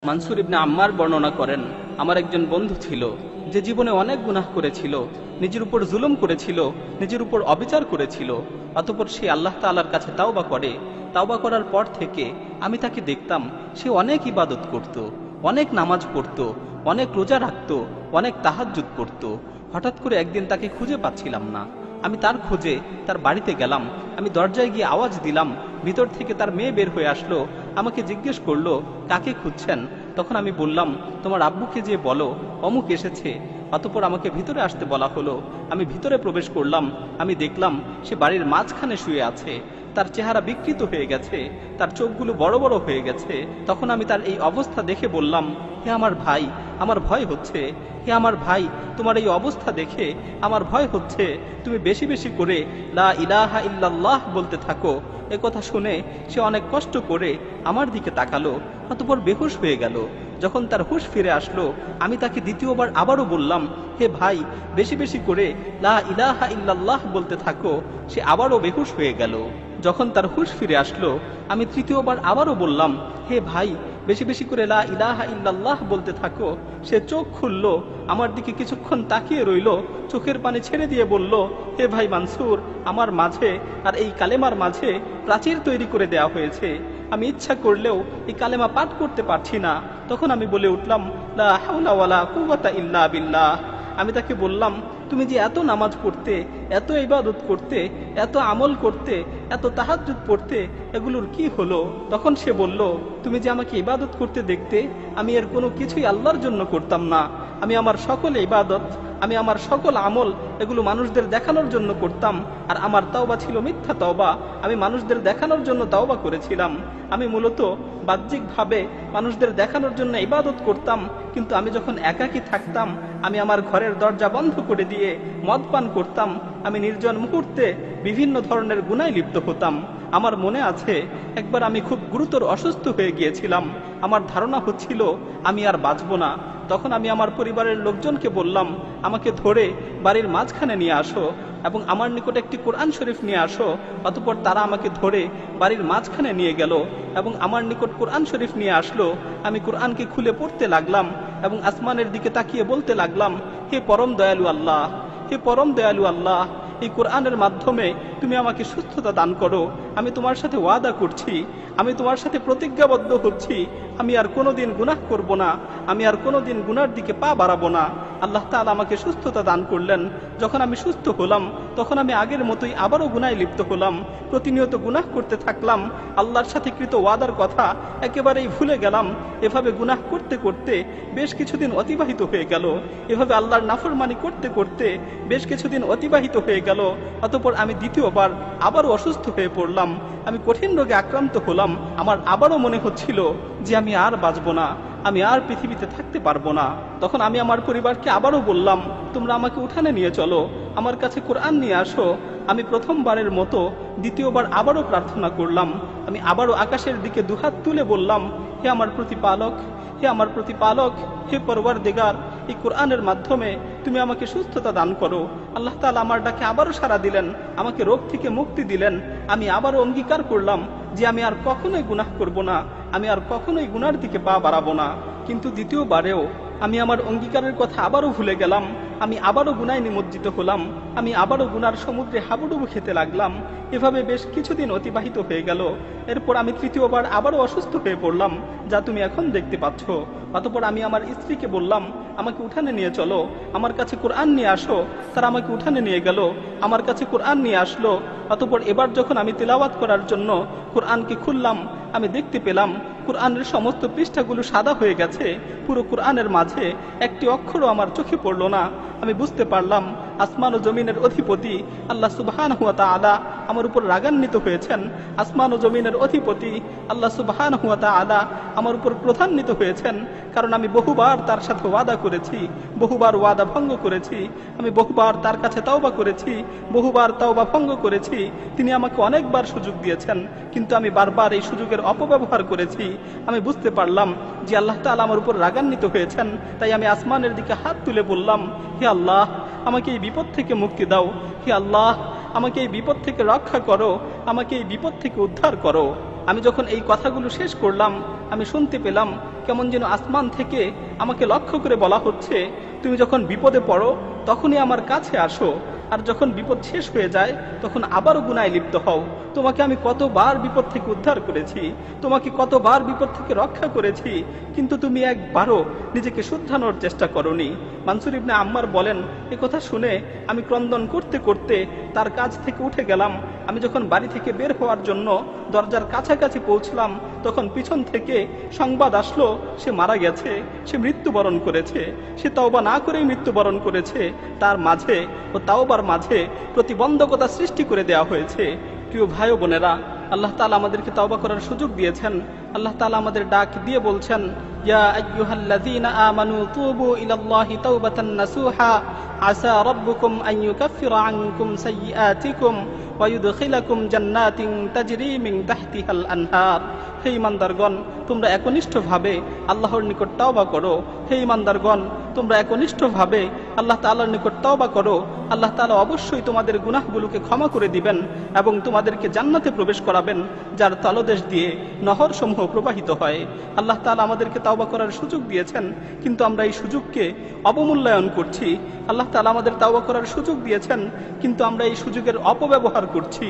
মানসুর ইবনে আম্মার বর্ণনা করেন, আমার একজন বন্ধু ছিল যে জীবনে অনেক গুনাহ করেছিল, নিজের উপর জুলুম করেছিল, নিজের উপর অবিচার করেছিল। অতঃপর সে আল্লাহ তাআলার কাছে তাওবা করে। তাওবা করার পর থেকে আমি তাকে দেখতাম সে অনেক ইবাদত করত, অনেক নামাজ পড়ত, অনেক রোজা রাখত, অনেক তাহাজ্জুদ পড়ত। হঠাৎ করে একদিন তাকে খুঁজে পাচ্ছিলাম না। আমি তার খোঁজে তার বাড়িতে গেলাম। আমি দরজায় গিয়ে আওয়াজ দিলাম, ভিতর থেকে তার মেয়ে বের হয়ে আসলো। আমাকে জিজ্ঞেস করলো, কাকে খুঁজছেন? তখন আমি বললাম, তোমার আব্বুকে যে বলো অমুক এসেছে। অতঃপর আমাকে ভিতরে আসতে বলা হলো। আমি ভিতরে প্রবেশ করলাম। আমি দেখলাম সে বাড়ির মাঝখানে শুয়ে আছে। তার চেহারা বিকৃত হয়ে গেছে, তার চোখগুলো বড় বড় হয়ে গেছে। তখন আমি তার এই অবস্থা দেখে বললাম, হে আমার ভাই, আমার ভয় হচ্ছে। হে আমার ভাই, তোমার এই অবস্থা দেখে আমার ভয় হচ্ছে। তুমি বেশি বেশি করে লা ইলাহা ইল্লাল্লাহ বলতে থাকো। এ কথা শুনে সে অনেক কষ্ট করে আমার দিকে তাকালো, অতঃপর বেহুশ হয়ে গেল। যখন তার হুঁশ ফিরে আসলো, আমি তাকে দ্বিতীয়বার আবারও বললাম, হে ভাই, বেশি বেশি করে লা ইলাহা ইল্লাল্লাহ বলতে থাকো। সে আবারও বেহুশ হয়ে গেল। যখন তার হুঁশ ফিরে আসলো, আমি তৃতীয়বার আবারও বললাম, হে ভাই, বেশি বেশি করে লা ইলাহা ইল্লাল্লাহ বলতে থাকো। সে চোখ খুলল, আমার দিকে কিছুক্ষণ তাকিয়ে রইল, চোখের পানি ছেড়ে দিয়ে বলল, হে ভাই মানসুর, আমার মাঝে আর এই কালেমার মাঝে প্রাচীর তৈরি করে দেয়া হয়েছে। আমি ইচ্ছা করলেও এই কালেমা পাঠ করতে পারছি না। তখন আমি বলে উঠলাম, লা হাওলা ওয়ালা কুওয়াতা ইল্লা বিল্লাহ। আমি তাকে বললাম, তুমি যে এত নামাজ পড়তে, এত ইবাদত করতে, এত আমল করতে, এত তাহাজ্জুদ পড়তে, এগুলোর কি হলো? তখন সে বলল, তুমি যে আমাকে ইবাদত করতে দেখতে, আমি এর কোনো কিছুই আল্লাহর জন্য করতাম না। আমি আমার সকল ইবাদত, আমি আমার সকল আমল, এগুলো মানুষদের দেখানোর জন্য করতাম। আর আমার তাওবা ছিল মিথ্যা তাওবা। আমি মানুষদের দেখানোর জন্য তাওবা করেছিলাম। আমি মূলত বাহ্যিকভাবে মানুষদের দেখানোর জন্য ইবাদত করতাম, কিন্তু আমি যখন একাকী থাকতাম, আমি আমার ঘরের দরজা বন্ধ করে দিয়ে মদ পান করতাম। আমি নির্জন মুহূর্তে বিভিন্ন ধরনের গুনায় লিপ্ত হতাম। আমার মনে আছে, একবার আমি খুব গুরুতর অসুস্থ হয়ে গিয়েছিলাম। আমার ধারণা হচ্ছিল আমি আর বাঁচব না। তখন আমি আমার পরিবারের লোকজনকে বললাম, আমাকে ধরে বাড়ির মাঝখানে নিয়ে আসো এবং আমার নিকট একটি কোরআন শরীফ নিয়ে আসো। অতঃপর তারা আমাকে ধরে বাড়ির মাঝখানে নিয়ে গেল এবং আমার নিকট কোরআন শরীফ নিয়ে আসলো। আমি কোরআনকে খুলে পড়তে লাগলাম এবং আসমানের দিকে তাকিয়ে বলতে লাগলাম, হে পরম দয়ালু আল্লাহ, হে পরম দয়ালু আল্লাহ, এই কোরআনের মাধ্যমে তুমি আমাকে সুস্থতা দান করো। আমি তোমার সাথে ওয়াদা করছি, আমি তোমার সাথে প্রতিজ্ঞাবদ্ধ হচ্ছি, আমি আর কোনোদিন গুনাহ করব না, আমি আর কোনোদিন গুনার দিকে পা বাড়াবো না। আল্লাহ তাআলা আমাকে সুস্থতা দান করলেন। যখন আমি সুস্থ হলাম, তখন আমি আগের মতোই আবারও গুনায় লিপ্ত হলাম। প্রতিনিয়ত গুনাহ করতে থাকলাম। আল্লাহর সাথে কৃত ওয়াদার কথা একেবারেই ভুলে গেলাম। এভাবে গুনাহ করতে করতে বেশ কিছুদিন অতিবাহিত হয়ে গেল। এভাবে আল্লাহর নাফরমানি করতে করতে বেশ কিছুদিন অতিবাহিত হয়ে গেল। অতঃপর আমি দ্বিতীয়বার আবারও অসুস্থ হয়ে পড়লাম। আমি কঠিন রোগে আক্রান্ত হলাম। আমার আবারও মনে হচ্ছিল যে আমি আর বাঁচব না, আমি আর পৃথিবীতে থাকতে পারবো না। তখন আমি আমার পরিবারকে আবারও বললাম, তোমরা আমাকে উঠানে নিয়ে চলো, আমার কাছে কোরআন নিয়ে আসো। আমি প্রথমবারের মতো দ্বিতীয়বার আবারও প্রার্থনা করলাম। আমি আবারও আকাশের দিকে দুহাত তুলে বললাম, হে আমার প্রতিপালক, হে আমার প্রতিপালক, হে পরওয়ারদিগার, এই কোরআনের মাধ্যমে তুমি আমাকে সুস্থতা দান করো। আল্লাহ তাআলা আমার ডাকে আবারও সাড়া দিলেন, আমাকে রোগ থেকে মুক্তি দিলেন। আমি আবারও অঙ্গীকার করলাম যে আমি আর কখনোই গুনাহ করব না, আমি আর কখনোই গুনার দিকে পা বাড়াবো না। কিন্তু দ্বিতীয়বারেও আমি আমার অঙ্গীকারের কথা আবারও ভুলে গেলাম। আমি আবারও গুনায় নিমজ্জিত হলাম। আমি আবারও গুনার সমুদ্রে হাবুডুবু খেতে লাগলাম। এভাবে বেশ কিছুদিন অতিবাহিত হয়ে গেল। এরপর আমি তৃতীয়বার আবারও অসুস্থ হয়ে পড়লাম, যা তুমি এখন দেখতে পাচ্ছ। অতঃপর আমি আমার স্ত্রীকে বললাম, আমাকে উঠানে নিয়ে চলো, আমার কাছে কোরআন নিয়ে আসো। তারা আমাকে উঠানে নিয়ে গেল, আমার কাছে কোরআন নিয়ে আসলো। অতঃপর এবার যখন আমি তিলাওয়াত করার জন্য কোরআনকে খুললাম, আমি দেখতে পেলাম কোরআনের সমস্ত পৃষ্ঠাগুলো সাদা হয়ে গেছে। পুরো কোরআনের মাঝে একটি অক্ষরও আমার চোখে পড়ল না। আমি বুঝতে পারলাম আসমান ও জমিনের অধিপতি আল্লাহ সুবহানাহু ওয়া তাআলা আমার উপর রাগান্বিত হয়েছেন। আসমান ও জমিনের অধিপতি আল্লাহ সুবহানাহু ওয়া তাআলা আমার উপর ক্রোধান্বিত হয়েছেন, কারণ আমি বহুবার তার সাথে ওয়াদা করেছি, বহুবার ওয়াদা ভঙ্গ করেছি। আমি বহুবার তার কাছে তাওবা করেছি, বহুবার তাওবা ভঙ্গ করেছি। তিনি আমাকে অনেকবার সুযোগ দিয়েছেন, কিন্তু আমি বারবার এই সুযোগের অপব্যবহার করেছি। আমি বুঝতে পারলাম যে আল্লাহ তাআলা আমার উপর রাগান্বিত হয়েছেন। তাই আমি আসমানের দিকে হাত তুলে বললাম, হে আল্লাহ, আমাকে এই বিপদ থেকে মুক্তি দাও। হে আল্লাহ, আমাকে এই বিপদ থেকে রক্ষা করো, আমাকে এই বিপদ থেকে উদ্ধার করো। আমি যখন এই কথাগুলো শেষ করলাম, আমি শুনতে পেলাম কেমন যেন আসমান থেকে আমাকে লক্ষ্য করে বলা হচ্ছে, তুমি যখন বিপদে পড়ো তখনই আমার কাছে আসো, আর যখন বিপদ শেষ হয়ে যায় তখন আবারও গুনায় লিপ্ত হও। তোমাকে আমি কতবার বিপদ থেকে উদ্ধার করেছি, তোমাকে কতবার বিপদ থেকে রক্ষা করেছি, কিন্তু তুমি একবারও নিজেকে শুধরানোর চেষ্টা করনি। মানসুর ইবনে আম্মার বলেন, এ কথা শুনে আমি ক্রন্দন করতে করতে তার কাছ থেকে উঠে গেলাম। আমি যখন বাড়ি থেকে বের হওয়ার জন্য দরজার কাছাকাছি পৌঁছলাম, তখন পিছন থেকে সংবাদ আসলো সে মারা গেছে, সে মৃত্যুবরণ করেছে। সে তওবা না করেই মৃত্যুবরণ করেছে। তার মাঝে ও তাওবার মাঝে প্রতিবন্ধকতা সৃষ্টি করে দেওয়া হয়েছে। প্রিয় ভাই ও বোনেরা, আল্লাহ তাআলা আমাদেরকে তওবা করার সুযোগ দিয়েছেন। আল্লাহ তাআলা আমাদের ডাক দিয়ে বলছেন, ইয়া আইয়ুহাল্লাযীনা আমানু তুবু ইলাল্লাহি তাওবাতান নাসুহা আসা রাব্বুকুম আন ইউকাফিরা আনকুম সাইয়্যাতিকুম ওয়া ইউদখিলাকুম জান্নাতিন তাজরি মিন তাহতিহাল আনহার। হে ঈমানদারগণ, তোমরা একনিষ্ঠভাবে আল্লাহর নিকট তওবা করো। হে ঈমানদারগণ, তোমরা একনিষ্ঠভাবে আল্লাহ তাআলার নিকট তওবা করো। আল্লাহ তাআলা অবশ্যই তোমাদের গুনাহগুলোকে ক্ষমা করে দিবেন এবং তোমাদেরকে জান্নাতে প্রবেশ করাবেন, যার তলদেশ দিয়ে নহরসমূহ প্রবাহিত হয়। আল্লাহ তাআলা আমাদেরকে তওবা করার সুযোগ দিয়েছেন, কিন্তু আমরা এই সুযোগকে অবমূল্যায়ন করছি। আল্লাহ তাআলা আমাদের তওবা করার সুযোগ দিয়েছেন, কিন্তু আমরা এই সুযোগের অপব্যবহার করছি।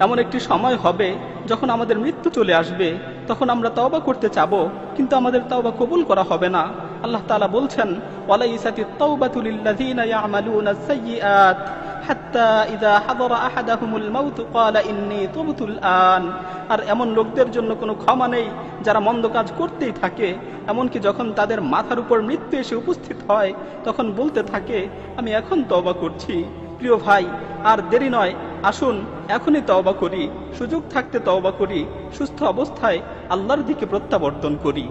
এমন একটি সময় হবে যখন আমাদের মৃত্যু চলে আসবে, তখন আমরা তওবা করতে চাবো, কিন্তু আমাদের তওবা কবুল করা হবে না। আল্লাহ তাআলা বলছেন, ওয়ালাইসাতিত তাওবাতু লিল্লাযীনা ইয়া'মালুনা আস-সাইয়্যাত হাত্তা ইযা হাদারা আহাদাহুমুল মাউত ক্বালা ইন্নী তুবতুল আন। আর এমন লোকদের জন্য কোনো ক্ষমা নেই যারা মন্দ কাজ করতেই থাকে, এমনকি যখন তাদের মাথার উপর মৃত্যু এসে উপস্থিত হয় তখন বলতে থাকে, আমি এখন তওবা করছি। প্রিয় ভাই, আর দেরি নয়, আসুন এখনই তওবা করি, সুযোগ থাকতে তওবা করি, সুস্থ অবস্থায় আল্লাহর দিকে প্রত্যাবর্তন করি।